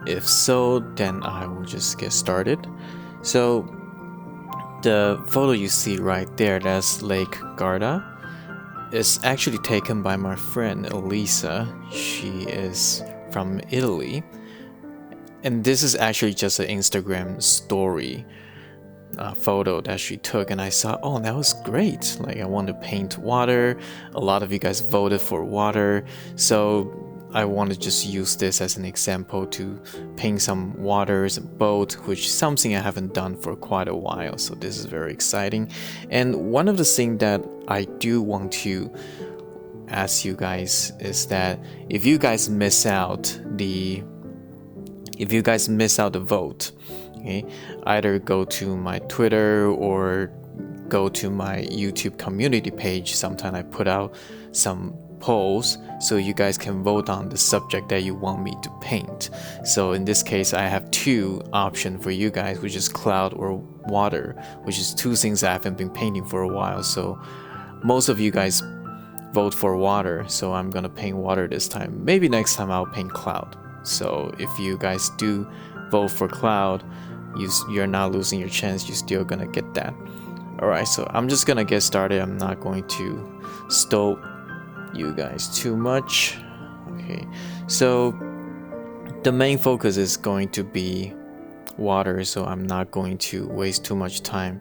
If so, then I will just get started. So the photo you see right there, that's Lake Garda. It's actually taken by my friend Elisa. She is from Italy. And this is actually just an Instagram story photo that she took, and I saw, oh, that was great. Like, I want to paint water. A lot of you guys voted for water, so I want to just use this as an example to paint some waters and boat, which is something I haven't done for quite a while. So this is very exciting. And one of the things that I do want to ask you guys is that if you guys miss out the vote, okay, either go to my Twitter or go to my YouTube community page. Sometimes I put out some polls so you guys can vote on the subject that you want me to paint. So in this case, I have two options for you guys, which is cloud or water, which is two things I haven't been painting for a while. So most of you guys vote for water, so I'm gonna paint water this time. Maybe next time I'll paint cloud. So if you guys do vote for cloud, you're not losing your chance, you're still gonna get that. Alright, so I'm just gonna get started. I'm not going to stall you guys too much. Okay, so the main focus is going to be water, so I'm not going to waste too much time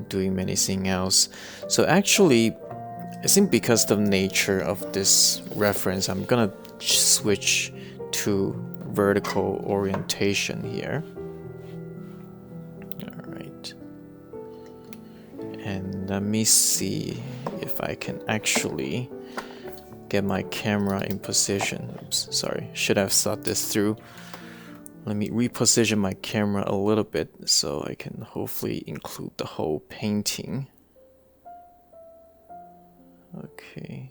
doing anything else. So actually, I think because of the nature of this reference, I'm gonna switch to vertical orientation here. Alright. And let me see if I can actually get my camera in position. Oops, sorry, should have thought this through. Let me reposition my camera a little bit so I can hopefully include the whole painting. Okay,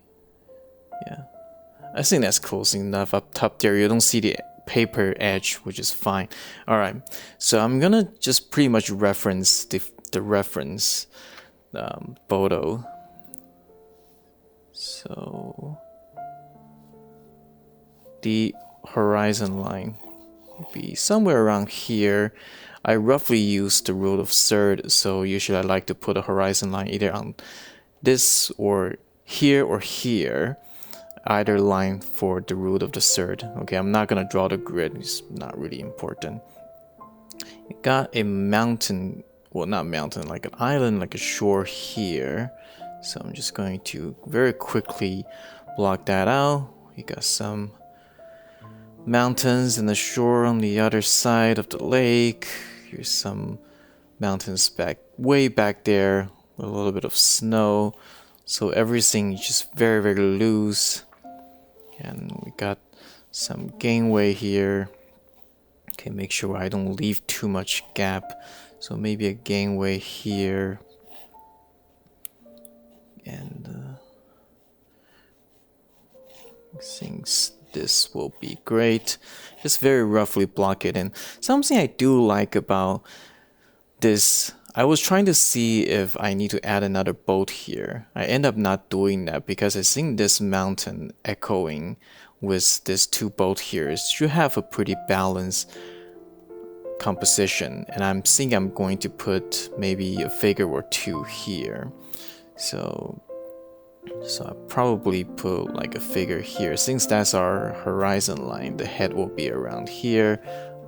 yeah, I think that's close enough. Up top there, you don't see the paper edge, which is fine. Alright, so I'm gonna just pretty much reference the reference photo. So the horizon line will be somewhere around here. I roughly use the rule of third, so usually I like to put a horizon line either on this or here, either line for the root of the third. Okay, I'm not gonna draw the grid, it's not really important. You got a mountain, well, not mountain, like an island, like a shore here. So I'm just going to very quickly block that out. We got some mountains and the shore on the other side of the lake. Here's some mountains way back there with a little bit of snow. So everything is just very, very loose. And we got some gangway here. Okay, make sure I don't leave too much gap. So maybe a gangway here. And I think this will be great. Just very roughly block it in. Something I do like about this, I was trying to see if I need to add another boat here. I end up not doing that because I think this mountain echoing with this two boat here should have a pretty balanced composition, and I'm thinking I'm going to put maybe a figure or two here. So I probably put like a figure here. Since that's our horizon line, the head will be around here.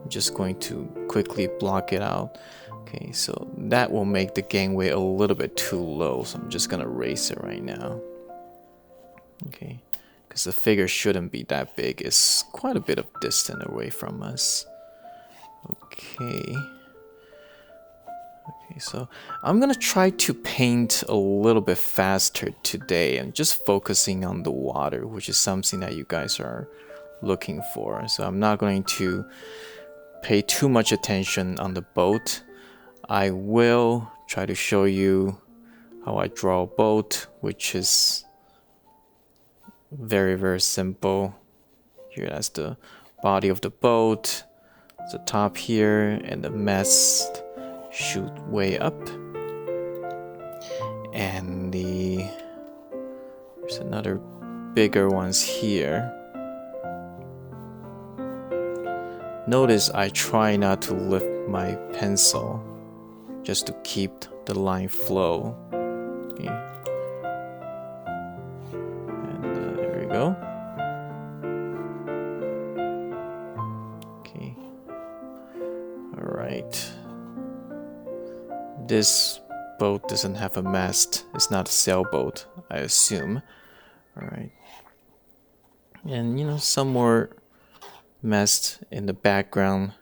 I'm just going to quickly block it out. Okay, so that will make the gangway a little bit too low, so I'm just gonna raise it right now. Okay, because the figure shouldn't be that big. It's quite a bit of distance away from us. Okay. Okay, so I'm gonna try to paint a little bit faster today and just focusing on the water, which is something that you guys are looking for. So I'm not going to pay too much attention on the boat. I will try to show you how I draw a boat, which is very, very simple. Here, that's the body of the boat, the top here, and the mast shoot way up. And there's another bigger ones here. Notice I try not to lift my pencil just to keep the line flow. Okay. And there we go. Okay. Alright. This boat doesn't have a mast. It's not a sailboat, I assume. Alright. And you know, some more mast in the background.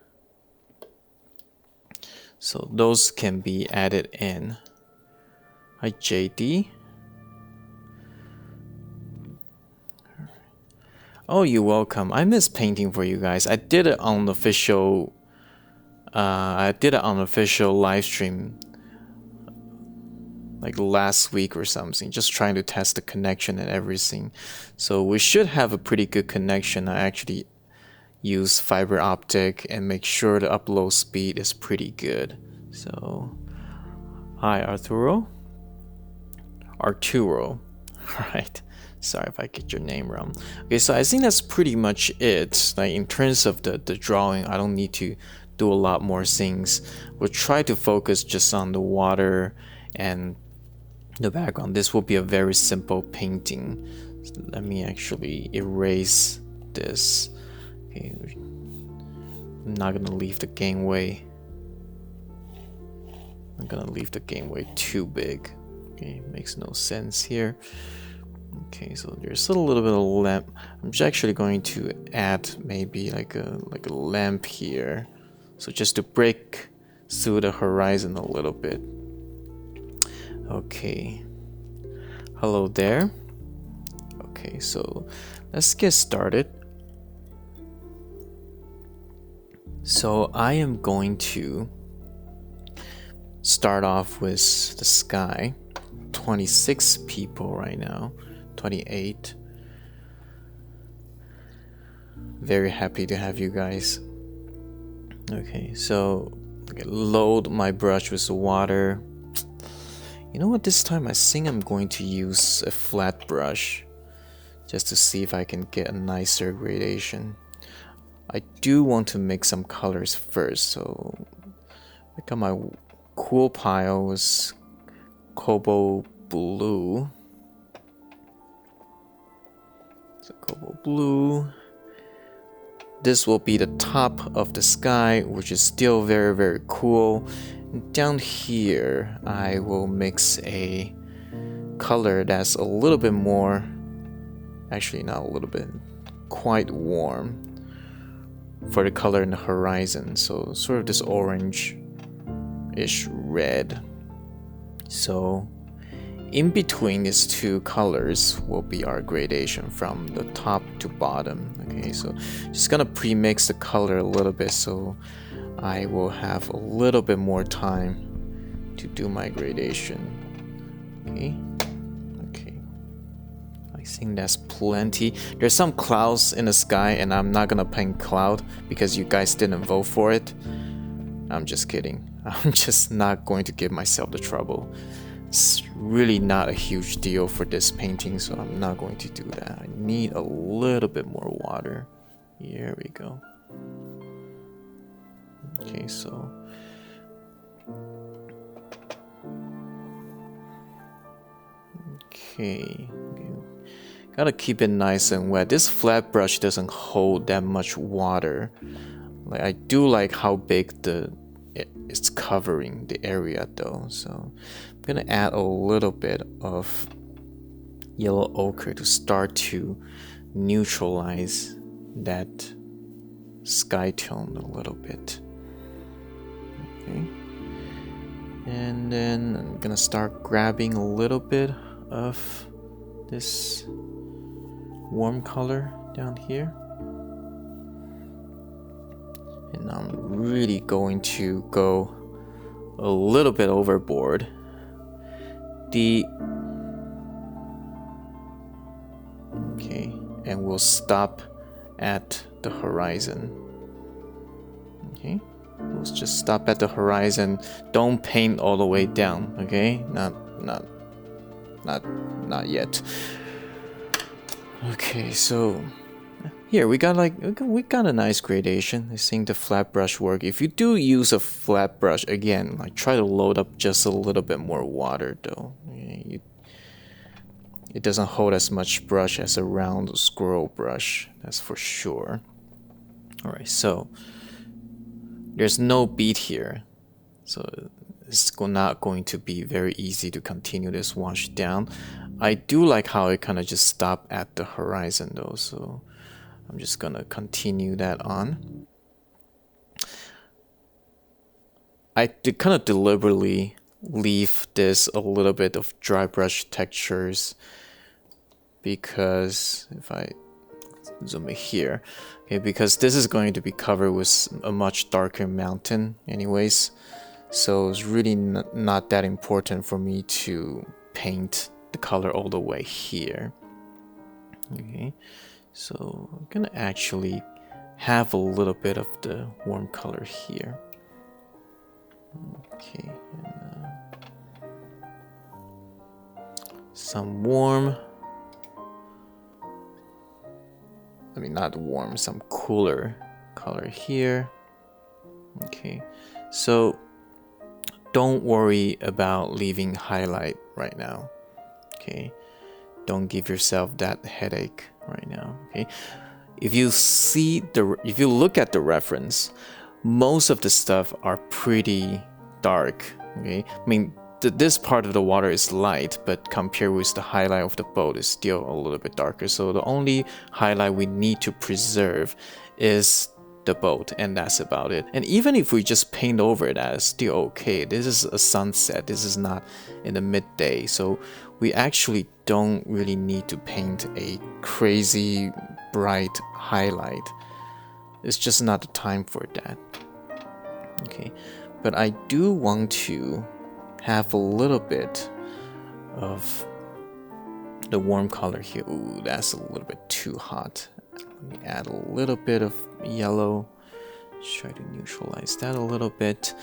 So those can be added in. Hi JD. Oh, you're welcome. I miss painting for you guys. I did it on the official live stream like last week or something, just trying to test the connection and everything. So we should have a pretty good connection. I actually use fiber optic and make sure the upload speed is pretty good. So hi Arturo. Right, sorry if I get your name wrong. Okay, so I think that's pretty much it. Like in terms of the drawing, I don't need to do a lot more things. We'll try to focus just on the water and the background. This will be a very simple painting. So let me actually erase this. Okay, I'm not gonna leave the gangway. I'm gonna leave the gangway too big. Okay, makes no sense here. Okay, so there's a little bit of lamp. I'm just actually going to add maybe like a lamp here, so just to break through the horizon a little bit. Okay, hello there. Okay, so let's get started. So I am going to start off with the sky. 26 people right now, 28. Very happy to have you guys. Okay, so load my brush with the water. You know what, this time I think I'm going to use a flat brush just to see if I can get a nicer gradation. I do want to mix some colors first, so I got my cool pile with cobalt blue. So cobalt blue. This will be the top of the sky, which is still very, very cool. And down here, I will mix a color that's a little bit more, actually not a little bit, quite warm for the color in the horizon. So sort of this orange-ish red. So in between these two colors will be our gradation from the top to bottom. Okay, so just gonna pre-mix the color a little bit so I will have a little bit more time to do my gradation. Okay, I think that's plenty. There's some clouds in the sky and I'm not gonna paint cloud because you guys didn't vote for it. I'm just kidding. I'm just not going to give myself the trouble. It's really not a huge deal for this painting, so I'm not going to do that. I need a little bit more water. Here we go. Okay, so okay. Gotta keep it nice and wet. This flat brush doesn't hold that much water. Like, I do like how big it's covering the area though, so I'm gonna add a little bit of yellow ochre to start to neutralize that sky tone a little bit. Okay, and then I'm gonna start grabbing a little bit of this warm color down here. And I'm really going to go a little bit overboard. Okay, and we'll stop at the horizon. Okay, let's just stop at the horizon. Don't paint all the way down. Okay, not yet. Okay, so here we got a nice gradation. I think the flat brush work. If you do use a flat brush, again, like try to load up just a little bit more water though. It doesn't hold as much brush as a round squirrel brush, that's for sure. Alright, so there's no bead here, so it's not going to be very easy to continue this wash down. I do like how it kind of just stopped at the horizon though, so I'm just gonna continue that on. I did kind of deliberately leave this a little bit of dry brush textures because if I zoom in here, okay, because this is going to be covered with a much darker mountain anyways, so it's really not that important for me to paint the color all the way here. Okay, so I'm gonna actually have a little bit of the warm color here. Okay, and, some warm, I mean not warm, some cooler color here. Okay, so don't worry about leaving highlight right now. Okay, don't give yourself that headache right now. Okay, if you look at the reference, most of the stuff are pretty dark. Okay, I mean this part of the water is light, but compared with the highlight of the boat is still a little bit darker. So the only highlight we need to preserve is the boat, and that's about it. And even if we just paint over that, it's still okay. This is a sunset, this is not in the midday, so we actually don't really need to paint a crazy bright highlight. It's just not the time for that. Okay, but I do want to have a little bit of the warm color here. Ooh, that's a little bit too hot. Let me add a little bit of yellow. Let's try to neutralize that a little bit.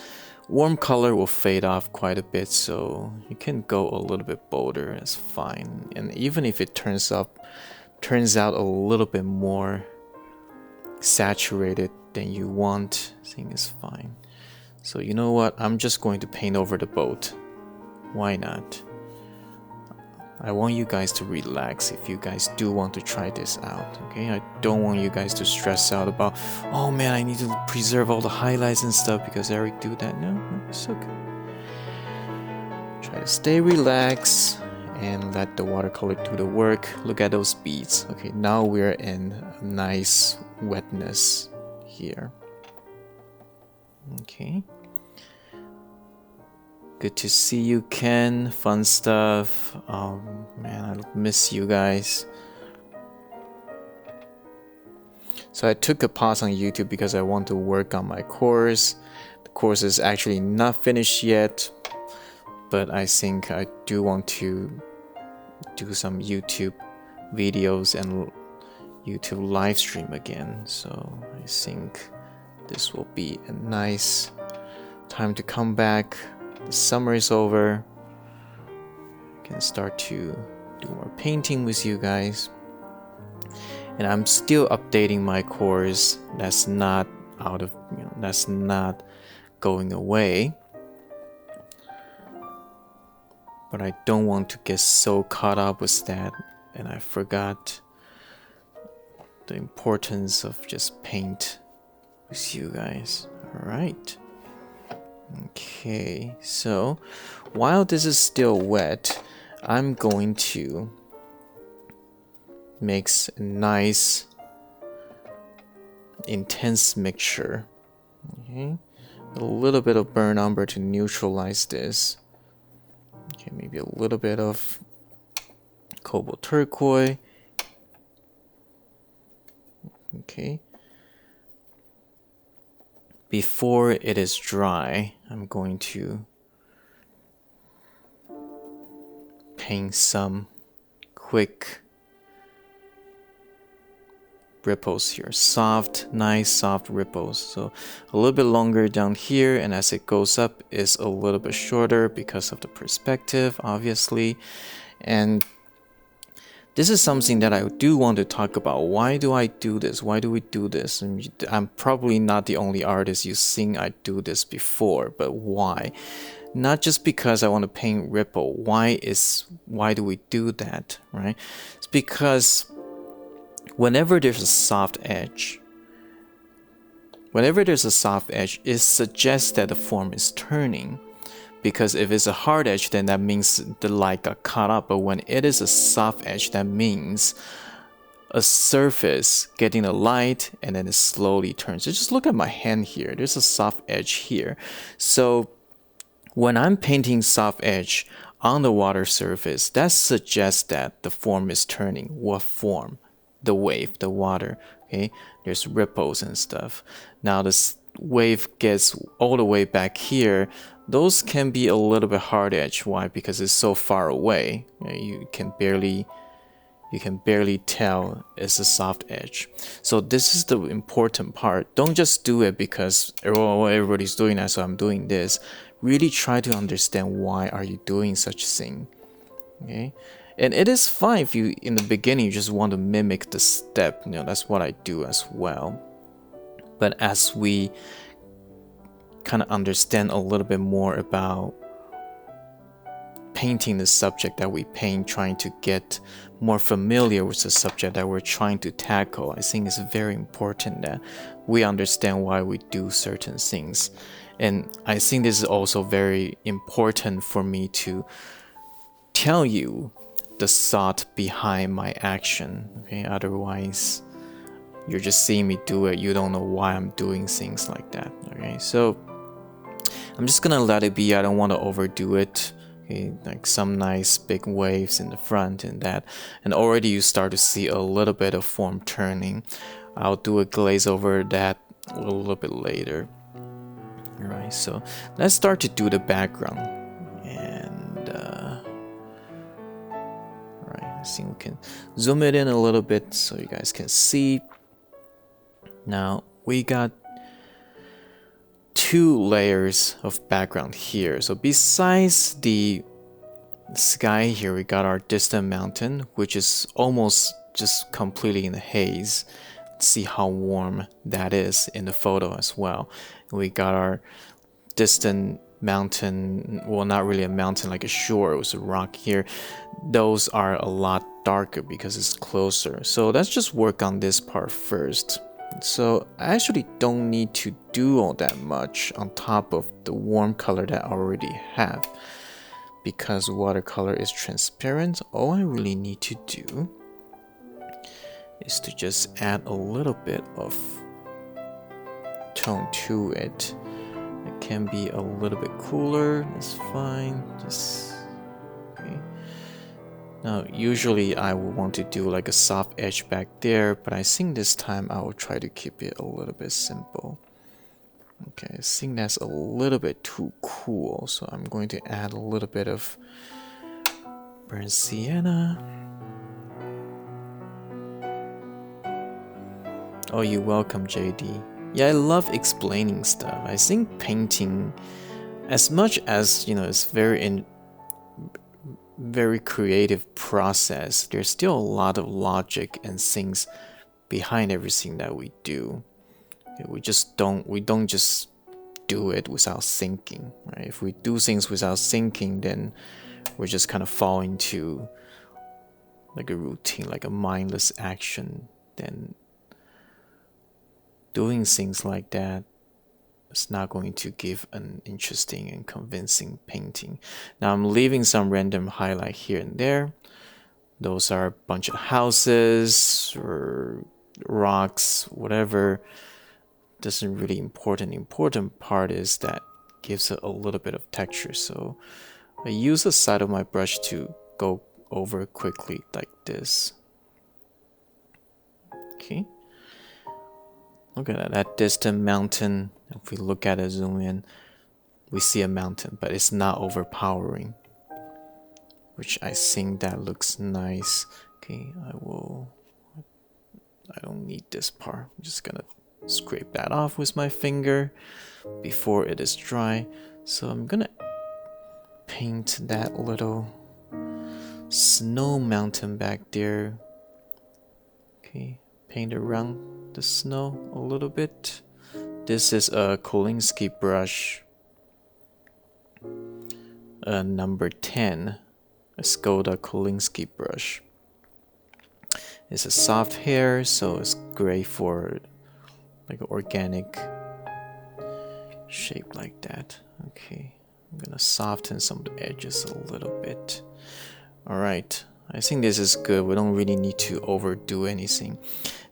Warm color will fade off quite a bit, so you can go a little bit bolder, that's fine. And even if it turns out a little bit more saturated than you want, I think it's fine. So you know what, I'm just going to paint over the boat. Why not? I want you guys to relax if you guys do want to try this out, okay? I don't want you guys to stress out about, oh man, I need to preserve all the highlights and stuff because Eric do that. No, it's okay. Try to stay relaxed and let the watercolor do the work. Look at those beads. Okay, now we're in a nice wetness here. Okay. Good to see you, Ken. Fun stuff. Man, I miss you guys. So I took a pause on YouTube because I want to work on my course. The course is actually not finished yet, but I think I do want to do some YouTube videos and YouTube live stream again. So I think this will be a nice time to come back. The summer is over. I can start to do more painting with you guys. And I'm still updating my course. That's not out of, that's not going away. But I don't want to get so caught up with that, and I forgot the importance of just paint with you guys. All right. Okay, so while this is still wet, I'm going to mix a nice intense mixture. Okay, a little bit of burnt umber to neutralize this. Okay, maybe a little bit of cobalt turquoise. Okay. Before it is dry, I'm going to paint some quick ripples here. Soft, nice soft ripples. So a little bit longer down here, and as it goes up is a little bit shorter because of the perspective, obviously. And this is something that I do want to talk about. Why do I do this? Why do we do this? And I'm probably not the only artist you've seen I do this before, but why? Not just because I want to paint ripple. Why do we do that, right? It's because whenever there's a soft edge, it suggests that the form is turning. Because if it's a hard edge, then that means the light got caught up. But when it is a soft edge, that means a surface getting the light and then it slowly turns. So just look at my hand here. There's a soft edge here. So when I'm painting soft edge on the water surface, that suggests that the form is turning. What form? The wave, the water. Okay, there's ripples and stuff. Now this wave gets all the way back here. Those can be a little bit hard edge. Why? Because it's so far away. You can barely tell it's a soft edge. So this is the important part. Don't just do it because everybody's doing that, so I'm doing this. Really try to understand why are you doing such thing. Okay, and it is fine if you in the beginning you just want to mimic the step. That's what I do as well. But as we kind of understand a little bit more about painting the subject that we paint, trying to get more familiar with the subject that we're trying to tackle, I think it's very important that we understand why we do certain things. And I think this is also very important for me to tell you the thought behind my action. Okay, otherwise you're just seeing me do it, you don't know why I'm doing things like that. Okay, so I'm just gonna let it be. I don't want to overdo it. Okay, like some nice big waves in the front and that, and already you start to see a little bit of form turning. I'll do a glaze over that a little bit later. Alright, so let's start to do the background. And alright, I think we can zoom it in a little bit so you guys can see. Now we got 2 layers of background here. So besides the sky here, we got our distant mountain, which is almost just completely in the haze. Let's see how warm that is in the photo as well. We got our distant mountain, well, not really a mountain, like a shore. It was a rock here. Those are a lot darker because it's closer. So let's just work on this part first. So I actually don't need to do all that much on top of the warm color that I already have. Because watercolor is transparent, all I really need to do is to just add a little bit of tone to it. It can be a little bit cooler, that's fine. Just okay. Now usually I would want to do like a soft edge back there, but I think this time I will try to keep it a little bit simple. Okay, I think that's a little bit too cool, so I'm going to add a little bit of burnt sienna. Oh, you're welcome, JD. Yeah, I love explaining stuff. I think painting, as much as it's very creative process, there's still a lot of logic and things behind everything that we do. We don't just do it without thinking, right? If we do things without thinking, then we're just kind of fall into like a routine, like a mindless action. Then doing things like that is not going to give an interesting and convincing painting. Now I'm leaving some random highlight here and there. Those are a bunch of houses or rocks, whatever. Doesn't really important. The important part is that gives it a little bit of texture. So I use the side of my brush to go over quickly like this. Okay. Look at that distant mountain. If we look at it, zoom in, we see a mountain, but it's not overpowering, which I think that looks nice. Okay, I don't need this part. I'm just gonna scrape that off with my finger before it is dry. So I'm gonna paint that little snow mountain back there. Okay, paint around the snow a little bit. This is a Kolinsky brush, number 10, a Escoda Kolinsky brush. It's a soft hair, so it's great for like organic shape like that. Okay, I'm gonna soften some of the edges a little bit. Alright, I think this is good. We don't really need to overdo anything.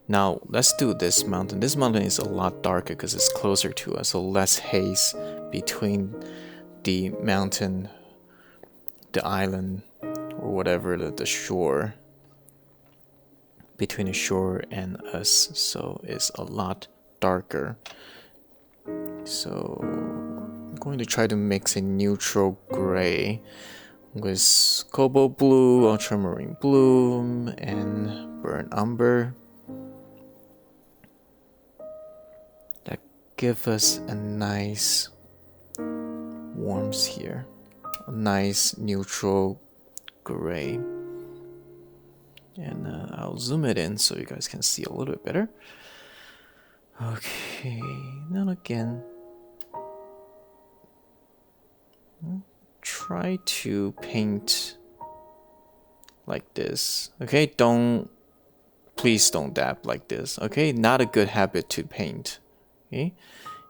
Now let's do this mountain. This mountain is a lot darker because it's closer to us, so less haze between the mountain, the island, or whatever, the shore, between the shore and us, so it's a lot darker. So I'm going to try to mix a neutral gray with cobalt blue, ultramarine blue, and burnt umber. That give us a nice warmth here, a nice neutral gray. And I'll zoom it in so you guys can see a little bit better. Okay, now again, try to paint like this. Okay, please don't dab like this. Okay, not a good habit to paint. Okay,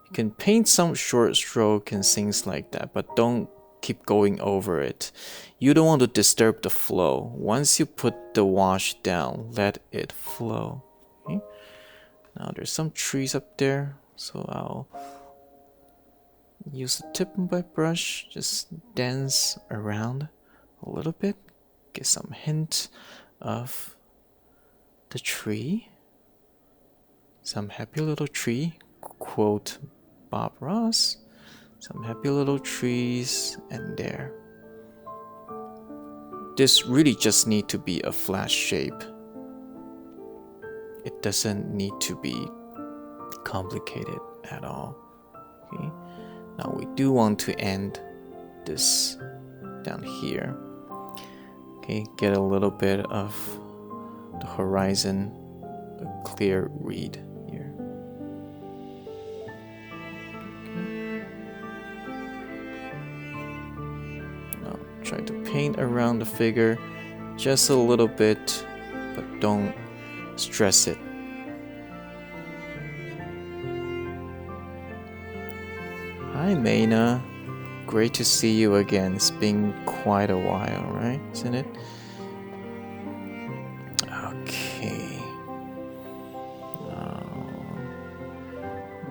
you can paint some short stroke and things like that, but don't keep going over it. You don't want to disturb the flow. Once you put the wash down, let it flow. Okay, now there's some trees up there, so I'll use the tip of my brush, just dance around a little bit, get some hint of the tree. Some happy little tree, quote Bob Ross. Some happy little trees, and there. This really just need to be a flat shape. It doesn't need to be complicated at all. Okay. Now we do want to end this down here. Okay, get a little bit of the horizon, a clear read here. Okay. Now try to paint around the figure just a little bit, but don't stress it. Hi Maina, great to see you again. It's been quite a while, right? Isn't it? Okay.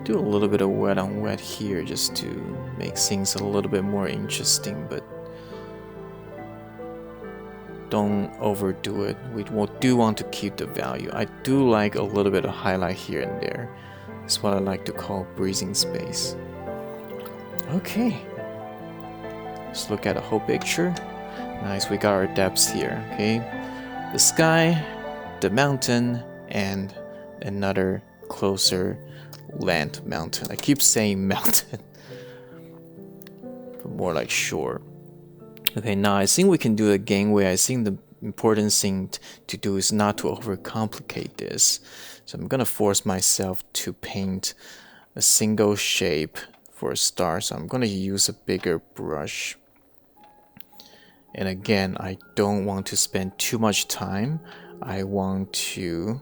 Do a little bit of wet on wet here just to make things a little bit more interesting, but don't overdo it. We do want to keep the value. I do like a little bit of highlight here and there. It's what I like to call breathing space. Okay, let's look at the whole picture. Nice, we got our depths here. Okay, the sky, the mountain, and another closer land mountain. I keep saying mountain, but more like shore. Okay, now I think we can do the gangway. I think the important thing to do is not to overcomplicate this. So I'm gonna force myself to paint a single shape for a star, so I'm gonna use a bigger brush. And again, I don't want to spend too much time. I want to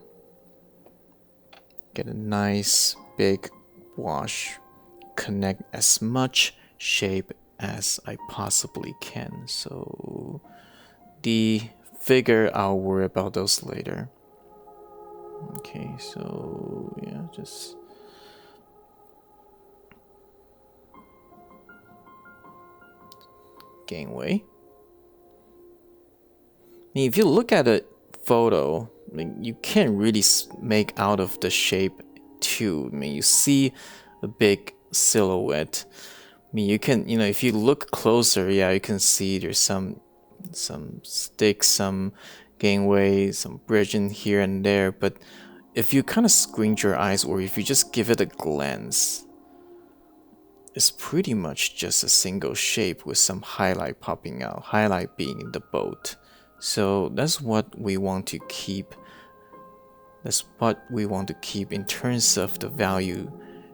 get a nice big wash, connect as much shape as I possibly can. So the figure, I'll worry about those later. Okay, so yeah, just gangway. I mean, if you look at a photo, I mean, you can't really make out of the shape too. I mean, you see a big silhouette. I mean, you can, if you look closer, yeah, you can see there's some sticks, some gangway, some bridge in here and there. But if you kind of squint your eyes, or if you just give it a glance, it's pretty much just a single shape with some highlight popping out, highlight being the boat. So that's what we want to keep. That's what we want to keep in terms of the value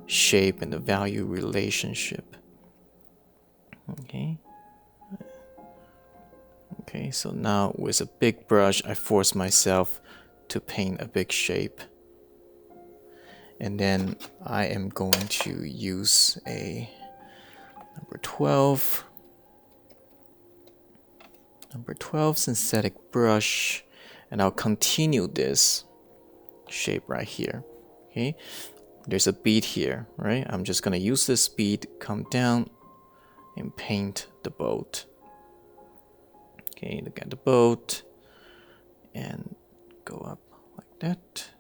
shape and the value relationship. Okay. Okay, so now with a big brush, I force myself to paint a big shape. And then I am going to use a number 12 synthetic brush, and I'll continue this shape right here. Okay, there's a bead here, right? I'm just gonna use this bead, come down and paint the boat. Okay, look at the boat and go up like that.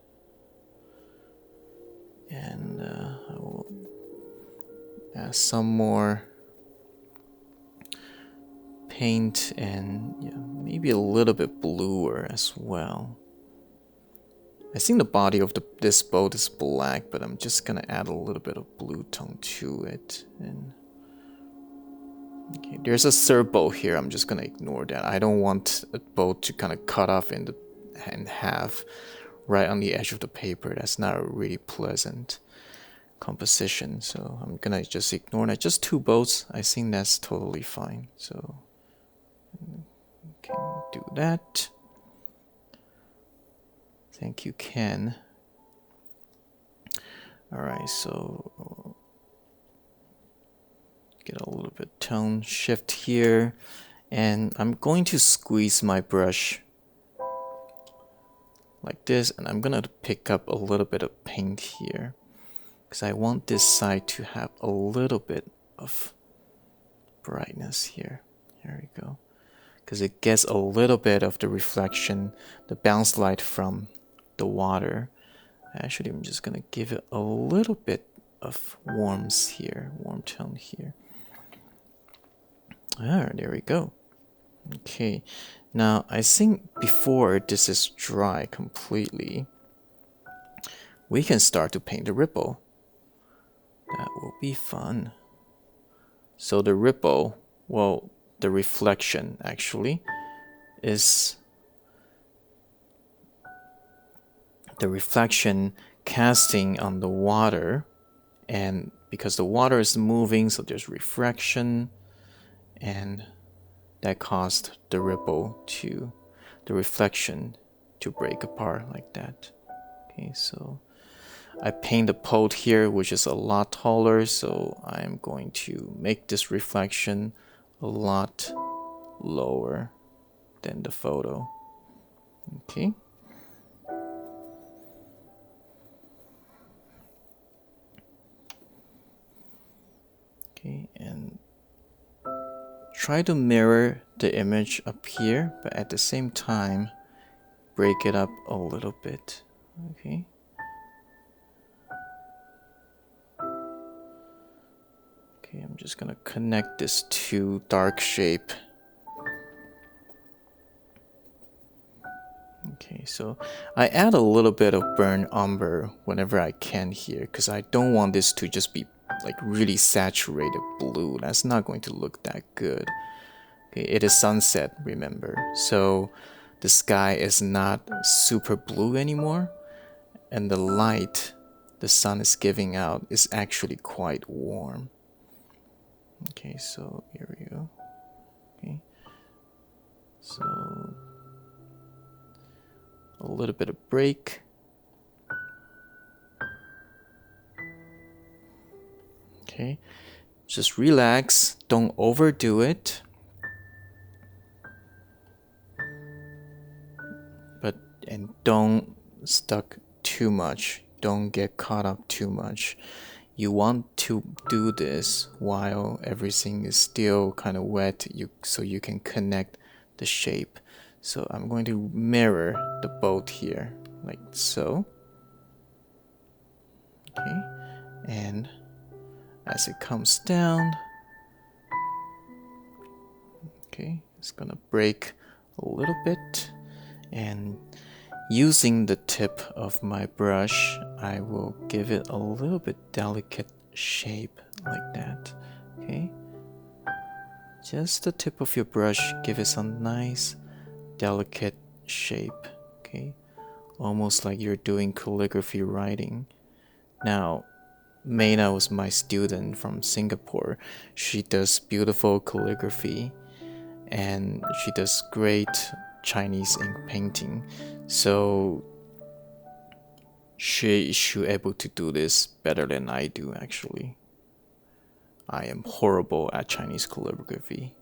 And I will add some more paint and maybe a little bit bluer as well. I think the body of this boat is black, but I'm just gonna add a little bit of blue tone to it. And okay, there's a third boat here. I'm just gonna ignore that. I don't want a boat to kind of cut off in half right on the edge of the paper. That's not a really pleasant composition, so I'm gonna just ignore that. Just 2 boats, I think that's totally fine. So can do that. Thank you, Ken. Alright, so get a little bit tone shift here, and I'm going to squeeze my brush like this, and I'm gonna pick up a little bit of paint here because I want this side to have a little bit of brightness here. Here we go, because it gets a little bit of the reflection, the bounce light from the water. Actually, I'm just gonna give it a little bit of warmth here, warm tone here. There we go. Okay, now I think before this is dry completely, we can start to paint the ripple. That will be fun. So the ripple, well, the reflection actually is the reflection casting on the water, and because the water is moving, so there's refraction, and that caused the ripple to the reflection to break apart like that. Okay, so I paint the boat here, which is a lot taller, so I'm going to make this reflection a lot lower than the photo. Okay. Okay, and try to mirror the image up here, but at the same time, break it up a little bit. Okay. Okay, I'm just gonna connect this to dark shape. Okay, so I add a little bit of burnt umber whenever I can here, because I don't want this to just be like really saturated blue. That's not going to look that good. Okay, it is sunset, remember, so the sky is not super blue anymore, and the light the sun is giving out is actually quite warm. Okay, so here we go. Okay, so a little bit of break. Okay, just relax, don't overdo it. And don't stuck too much. Don't get caught up too much. You want to do this while everything is still kind of wet, so you can connect the shape. So I'm going to mirror the boat here, like so. Okay, and as it comes down, okay, it's gonna break a little bit, and using the tip of my brush, I will give it a little bit delicate shape like that. Okay, just the tip of your brush, give it some nice delicate shape, okay? Almost like you're doing calligraphy writing. Now, Mayna was my student from Singapore. She does beautiful calligraphy and she does great Chinese ink painting. So she able to do this better than I do, actually. I am horrible at Chinese calligraphy.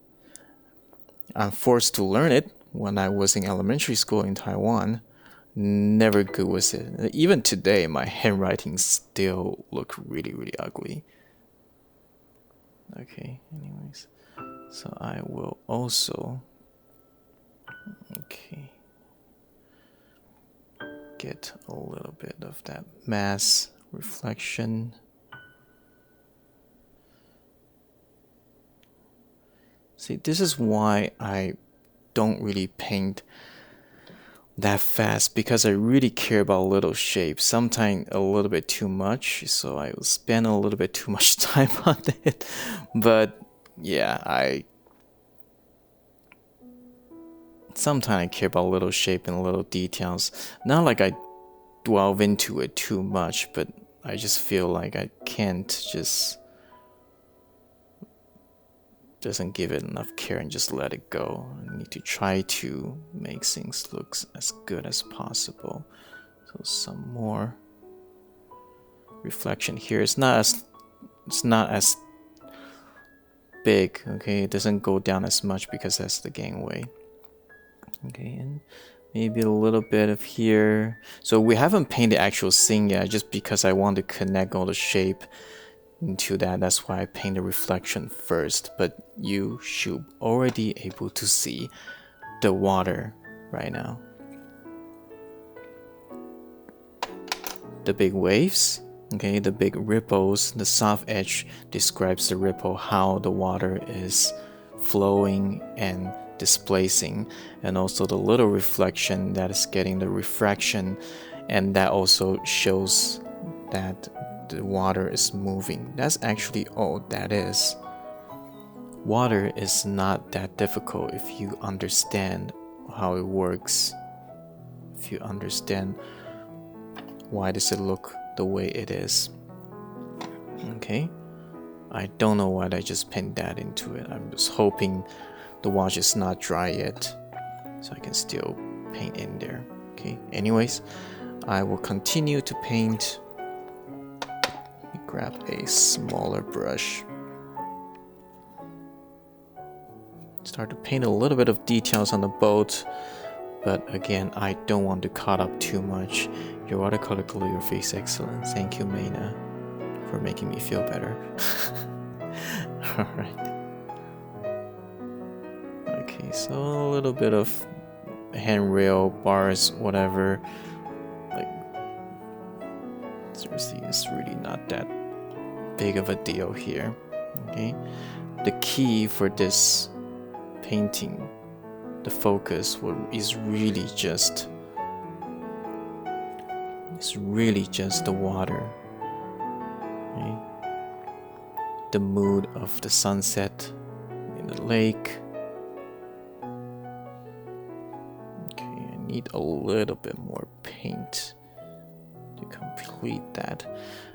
I'm forced to learn it when I was in elementary school in Taiwan. Never good with it. Even today, my handwriting still look really, really ugly. Okay, anyways. So I will also, okay, get a little bit of that mass reflection. See, this is why I don't really paint that fast, because I really care about little shapes, sometimes a little bit too much, so I will spend a little bit too much time on it. But yeah, sometimes I care about little shape and little details. Not like I delve into it too much, but I just feel like I can't just doesn't give it enough care and just let it go. I need to try to make things look as good as possible. So some more reflection here. It's not as big, okay? It doesn't go down as much because that's the gangway. Okay, and maybe a little bit of here. So we haven't painted the actual scene yet, just because I want to connect all the shape into that. That's why I paint the reflection first. But you should already able to see the water right now. The big waves, okay, the big ripples, the soft edge describes the ripple, how the water is flowing and displacing, and also the little reflection that is getting the refraction, and that also shows that the water is moving. That's actually all that is. Water is not that difficult if you understand how it works. If you understand why does it look the way it is. Okay, I don't know why I just pinned that into it. I'm just hoping the wash is not dry yet, so I can still paint in there. Okay, anyways, I will continue to paint. Grab a smaller brush. Start to paint a little bit of details on the boat, but again, I don't want to cut up too much. Your watercolor calligraphy is excellent. Thank you, Mayna, for making me feel better. Alright. Okay, so a little bit of handrail, bars, whatever. Like, seriously, it's really not that big of a deal here. Okay, the key for this painting, the focus is really just the water. Okay, the mood of the sunset in the lake. Okay, I need a little bit more paint to complete that.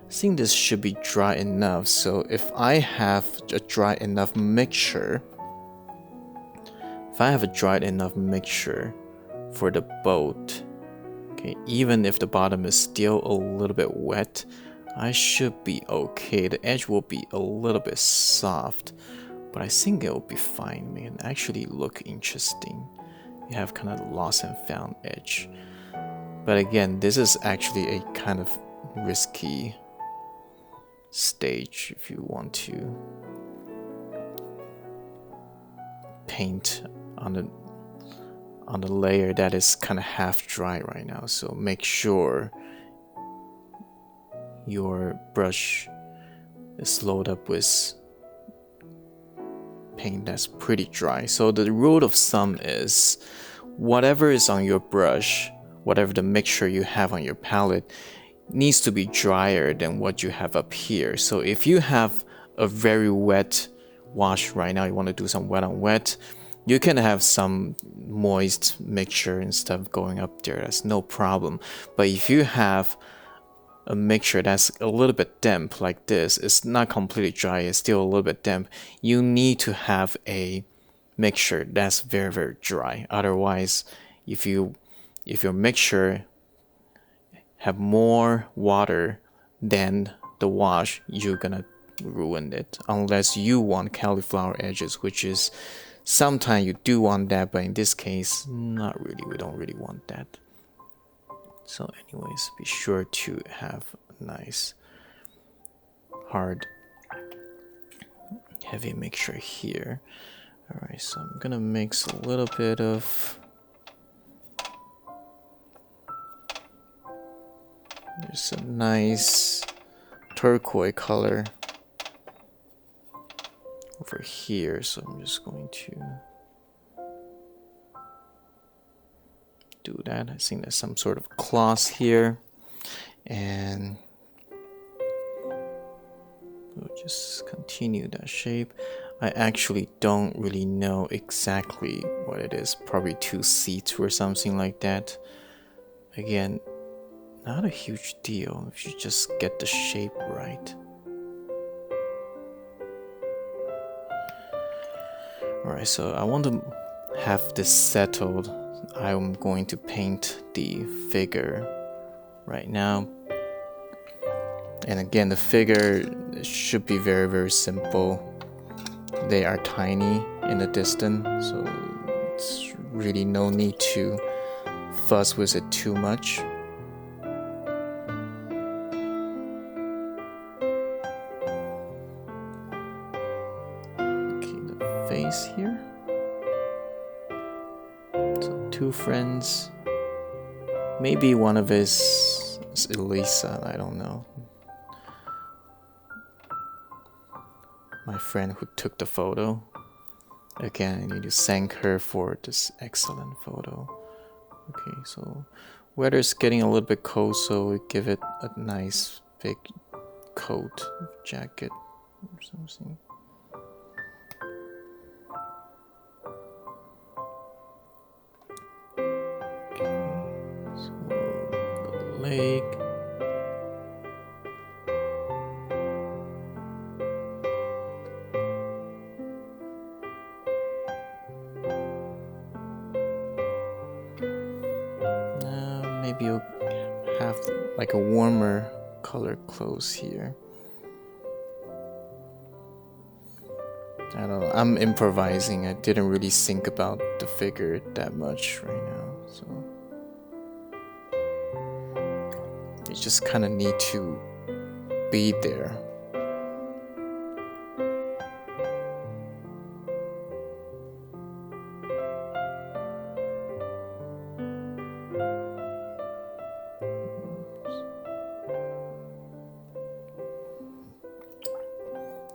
I think this should be dry enough, so if I have a dry enough mixture, for the boat, okay, even if the bottom is still a little bit wet, I should be okay. The edge will be a little bit soft, but I think it will be fine. It can actually look interesting. You have kind of lost and found edge. But again, this is actually a kind of risky stage if you want to paint on the layer that is kind of half dry right now. So make sure your brush is loaded up with paint that's pretty dry. So the rule of thumb is whatever is on your brush, whatever the mixture you have on your palette, needs to be drier than what you have up here. So if you have a very wet wash right now, you want to do some wet on wet, You can have some moist mixture and stuff going up there, that's no problem. But if you have a mixture that's a little bit damp like this, it's not completely dry, it's still a little bit damp, you need to have a mixture that's very, very dry. Otherwise, if your mixture have more water than the wash, you're gonna ruin it, unless you want cauliflower edges, which is sometimes you do want that, but in this case, not really. We don't really want that. So anyways, be sure to have a nice hard heavy mixture here. Alright, so I'm gonna mix a little bit of, there's a nice turquoise color over here, so I'm just going to do that. I think there's some sort of cloth here, and we'll just continue that shape. I actually don't really know exactly what it is, probably 2 seats or something like that. Again, not a huge deal if you just get the shape right. Alright, so I want to have this settled. I'm going to paint the figure right now. And again, the figure should be very, very simple. They are tiny in the distance, so it's really no need to fuss with it too much. Okay, the face here. So 2 friends. Maybe one of his is Elisa, I don't know. My friend who took the photo. Again, I need to thank her for this excellent photo. Okay, so weather's getting a little bit cold, so we give it a nice big coat, jacket or something. Okay, so the lake. Maybe you'll have like a warmer color clothes here. I don't know, I'm improvising. I didn't really think about the figure that much right now, so you just kind of need to be there.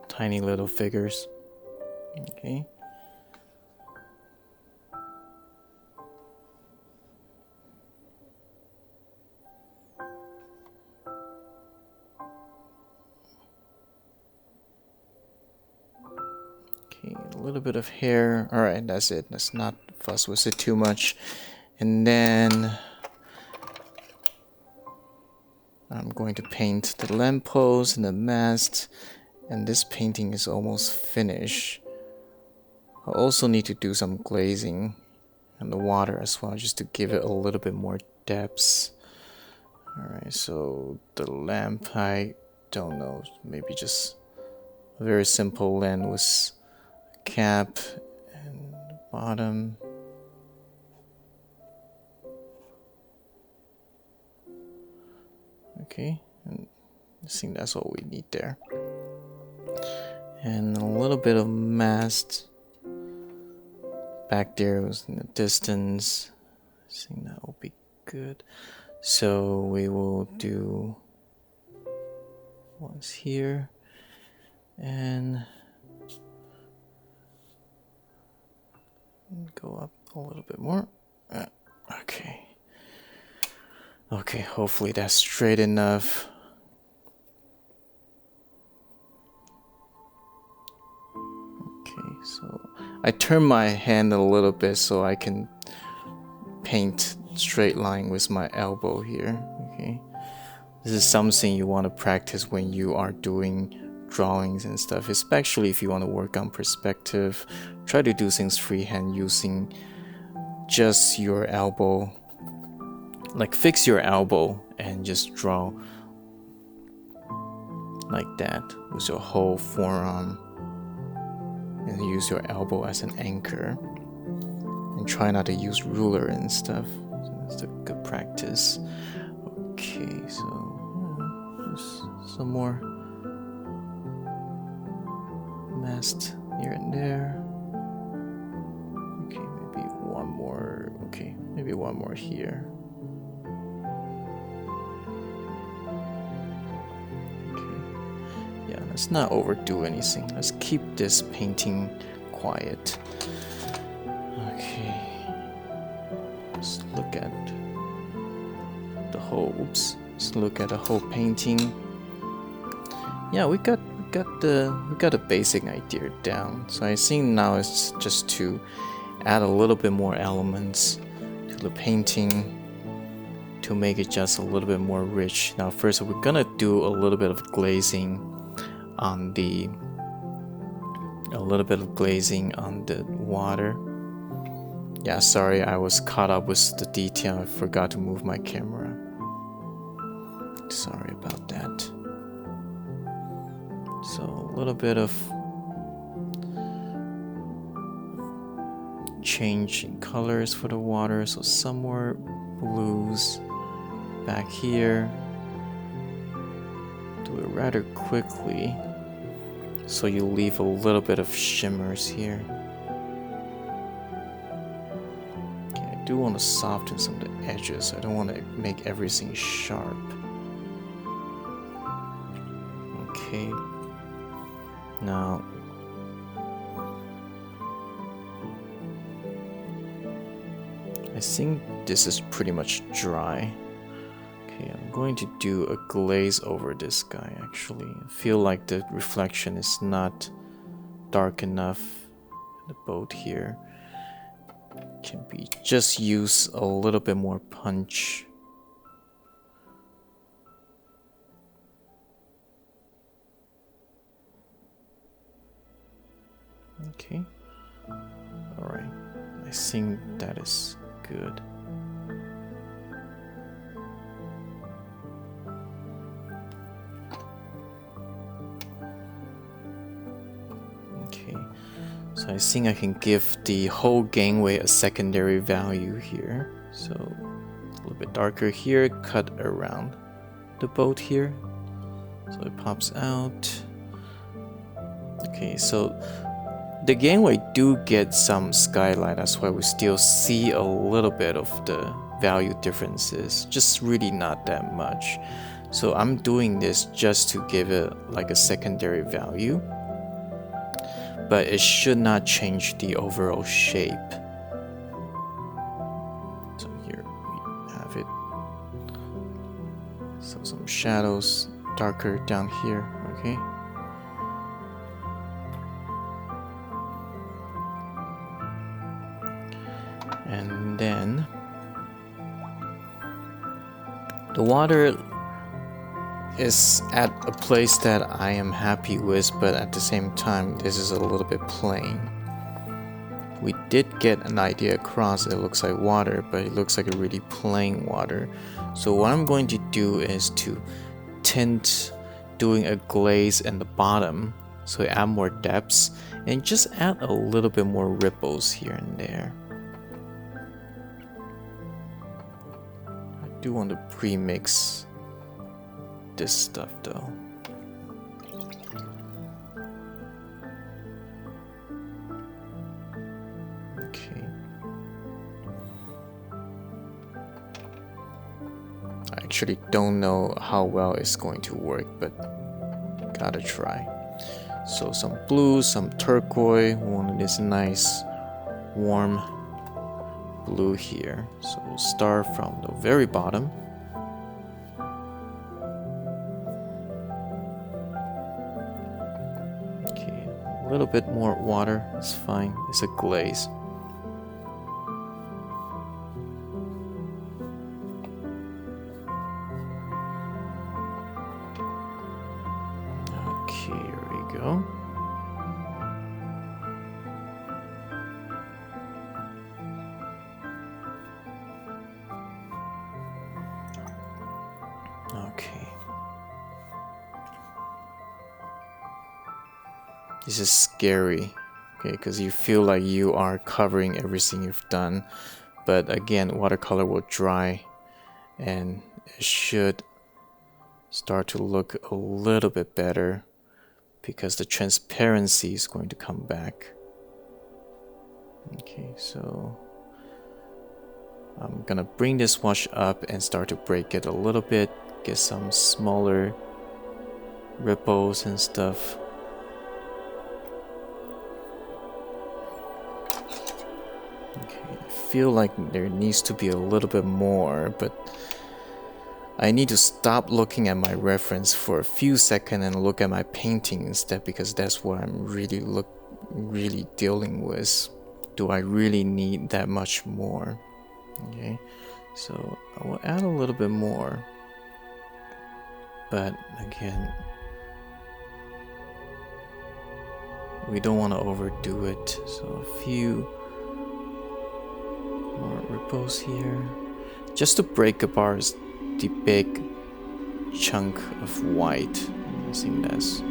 Tiny little figures. Okay. Okay, a little bit of hair. Alright, that's it. Let's not fuss with it too much. And then I'm going to paint the lamppost and the mast. And this painting is almost finished. I also need to do some glazing on the water as well, just to give it a little bit more depth. Alright, so the lamp, I don't know, maybe just a very simple lamp with cap and bottom. Okay, and I think that's what we need there. And a little bit of mast back there was in the distance. I think that will be good. So we will do ones here and go up a little bit more. Okay. Okay, hopefully that's straight enough. Okay, so I turn my hand a little bit so I can paint straight line with my elbow here. Okay, this is something you want to practice when you are doing drawings and stuff, especially if you want to work on perspective. Try to do things freehand using just your elbow, like fix your elbow and just draw like that with your whole forearm, and use your elbow as an anchor, and try not to use ruler and stuff. So that's a good practice. Okay, so just some more mast here and there. Okay, maybe one more. Okay, maybe one more here. Okay, yeah, let's not overdo anything. Let's keep this painting quiet. Okay, let's look at the whole. Oops, let's look at the whole painting. Yeah, we got a basic idea down. So I think now it's just to add a little bit more elements to the painting to make it just a little bit more rich. Now first we're gonna do a little bit of glazing on the water. Yeah, sorry, I was caught up with the detail. I forgot to move my camera. Sorry about that. So a little bit of change in colors for the water. So some more blues back here. Do it rather quickly, so you leave a little bit of shimmers here. Okay, I do want to soften some of the edges. I don't want to make everything sharp. Okay. Now, I think this is pretty much dry. Okay, I'm going to do a glaze over this guy actually. I feel like the reflection is not dark enough. The boat here can be just use a little bit more punch. Okay, alright, I think that is good. Okay, so I think I can give the whole gangway a secondary value here. So a little bit darker here, cut around the boat here so it pops out. Okay, so the gangway do get some skylight, that's why we still see a little bit of the value differences, just really not that much. So I'm doing this just to give it like a secondary value, but it should not change the overall shape. So here we have it. So some shadows darker down here, okay? And then the water is at a place that I am happy with, but at the same time this is a little bit plain. We did get an idea across. It looks like water, but it looks like a really plain water. So what I'm going to do is to tint, doing a glaze in the bottom so add more depths and just add a little bit more ripples here and there. I do want to pre-mix this stuff though. Okay. I actually don't know how well it's going to work, but gotta try. So some blue, some turquoise, one of this nice warm blue here. So we'll start from the very bottom. A little bit more water, it's fine. It's a glaze. Okay, here we go. Okay. This is scary, okay, because you feel like you are covering everything you've done, but again, watercolor will dry and it should start to look a little bit better because the transparency is going to come back. Okay, so I'm gonna bring this wash up and start to break it a little bit, get some smaller ripples and stuff. Okay, I feel like there needs to be a little bit more, but I need to stop looking at my reference for a few seconds and look at my painting instead, because that's what I'm really dealing with. Do I really need that much more? Okay, so I will add a little bit more, but again, we don't want to overdo it. So a few more ripples here, just to break apart the big chunk of white. I think that's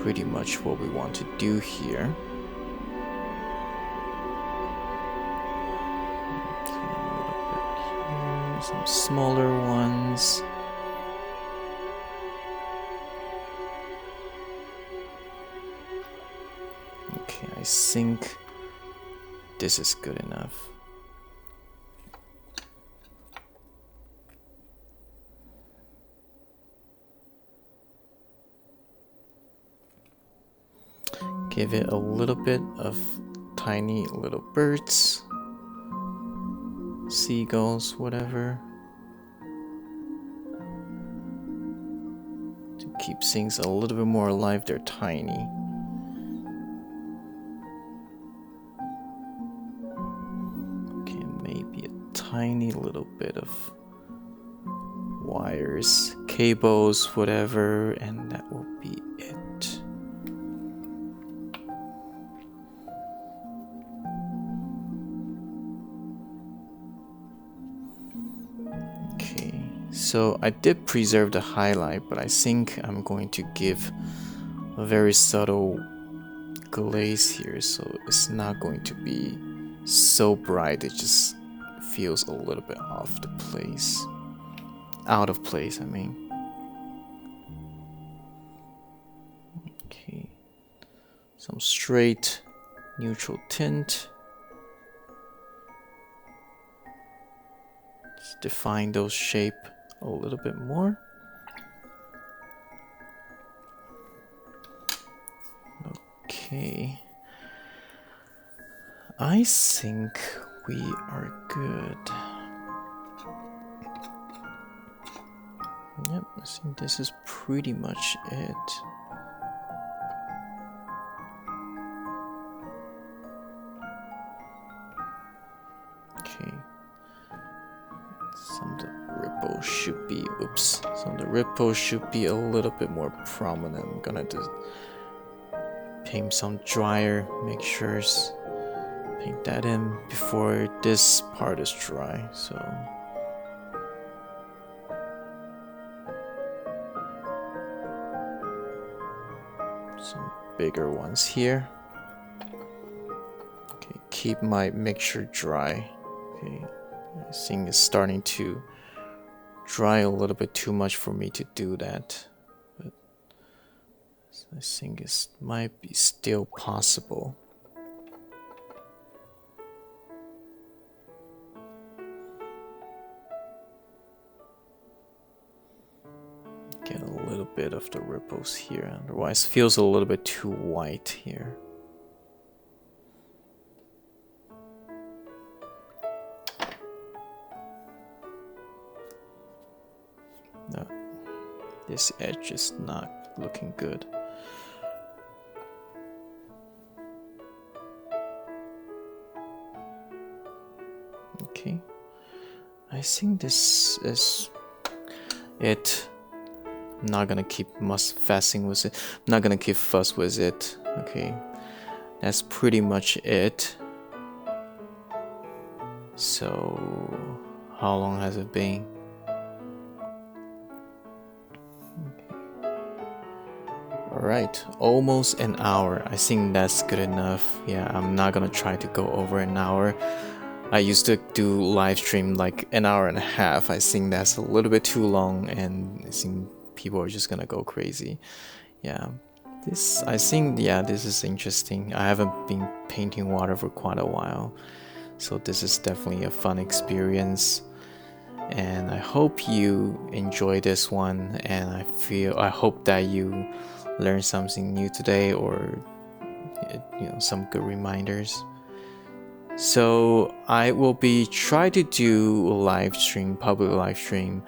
pretty much what we want to do here. Okay, a little bit here, some smaller ones. Okay, I think this is good enough. Give it a little bit of tiny little birds, seagulls, whatever, to keep things a little bit more alive. They're tiny. Okay, maybe a tiny little bit of wires, cables, whatever, and that will be it. So I did preserve the highlight, but I think I'm going to give a very subtle glaze here, so it's not going to be so bright. It just feels a little bit off the place. Out of place, I mean. Okay. Some straight neutral tint. Just define those shape a little bit more. Okay, I think we are good. Yep, I think this is pretty much it. Okay. Some of the ripples should be, a little bit more prominent. I'm gonna just paint some drier, make sure paint that in before this part is dry. So some bigger ones here. Okay, keep my mixture dry. Okay, I think it's starting to dry a little bit too much for me to do that, but I think it might be still possible. Get a little bit of the ripples here, otherwise it feels a little bit too white here. No, this edge is not looking good. Okay, I think this is it. I'm not gonna keep fussing with it. I'm not gonna keep fuss with it. Okay, that's pretty much it. So, how long has it been? Alright, almost an hour. I think that's good enough. Yeah, I'm not gonna try to go over an hour. I used to do live stream like an hour and a half. I think that's a little bit too long, and I think people are just gonna go crazy. Yeah, I think, yeah, this is interesting. I haven't been painting water for quite a while, so this is definitely a fun experience. And I hope you enjoy this one, and I hope that you learn something new today, or some good reminders. So I will be try to do public live stream,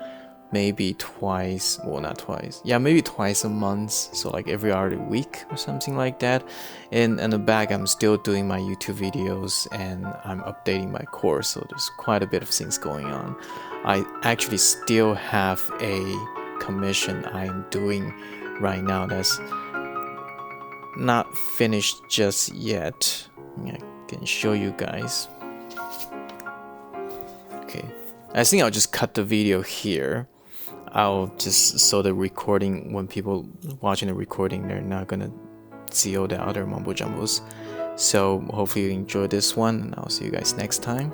maybe twice, well, not twice, yeah, maybe twice a month, so like every other week or something like that. And in the back, I'm still doing my YouTube videos, and I'm updating my course, so there's quite a bit of things going on. I actually still have a commission I'm doing right now that's not finished just yet. I can show you guys. Okay, I think I'll just cut the video here. I'll just, so the recording, when people watching the recording, they're not gonna see all the other mumbo jumbos. So hopefully you enjoyed this one, and I'll see you guys next time.